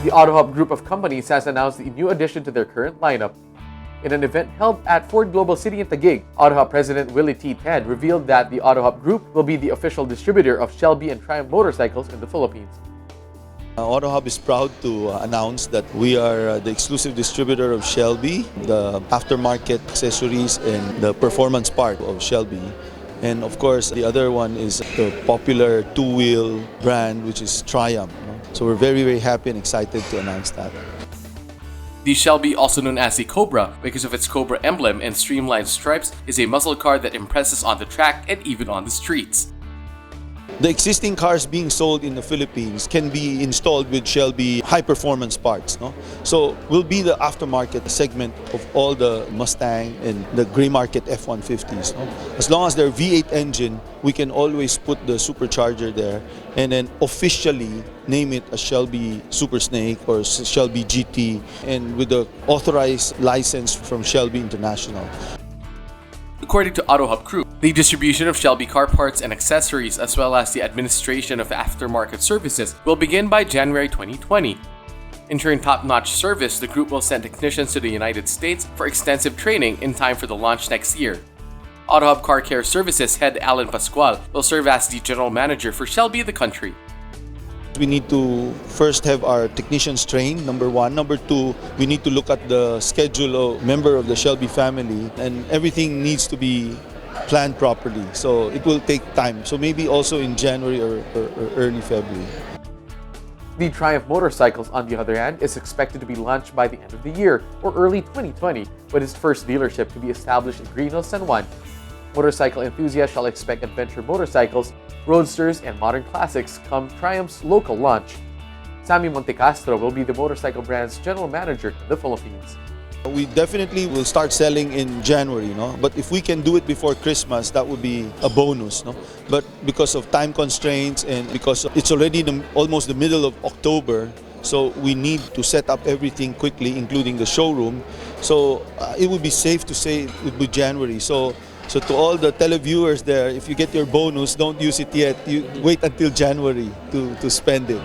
The AutoHub group of companies has announced a new addition to their current lineup. In an event held at Ford Global City in Taguig, AutoHub President Willie T. Ted revealed that the AutoHub Group will be the official distributor of Shelby and Triumph motorcycles in the Philippines. AutoHub is proud to announce that we are the exclusive distributor of Shelby, the aftermarket accessories and the performance part of Shelby. And of course, the other one is the popular two-wheel brand, which is Triumph. So we're very, very happy and excited to announce that. The Shelby, also known as the Cobra, because of its Cobra emblem and streamlined stripes, is a muscle car that impresses on the track and even on the streets. The existing cars being sold in the Philippines can be installed with Shelby high-performance parts. No? So we'll be the aftermarket segment of all the Mustang and the gray market F-150s. No? As long as they're V8 engine, we can always put the supercharger there and then officially name it a Shelby Super Snake or Shelby GT, and with the authorized license from Shelby International. According to AutoHub Group, the distribution of Shelby car parts and accessories as well as the administration of aftermarket services will begin by January 2020. Ensuring top-notch service, the group will send technicians to the United States for extensive training in time for the launch next year. AutoHub Car Care Services head Alan Pascual will serve as the general manager for Shelby the country. We need to first have our technicians trained, number one. Number two, we need to look at the schedule of member of the Shelby family, and everything needs to be planned properly. So it will take time. So maybe also in January or early February. The Triumph motorcycles, on the other hand, is expected to be launched by the end of the year or early 2020, with its first dealership to be established in Green Hills, San Juan. Motorcycle enthusiasts shall expect adventure motorcycles, roadsters, and modern classics come Triumph's local launch. Sammy Montecastro will be the motorcycle brand's general manager in the Philippines. We definitely will start selling in January, but if we can do it before Christmas, that would be a bonus. But because of time constraints and because it's already almost the middle of October, so we need to set up everything quickly, including the showroom. So it would be safe to say it would be January. So to all the televiewers there, if you get your bonus, don't use it yet. You wait until January to spend it.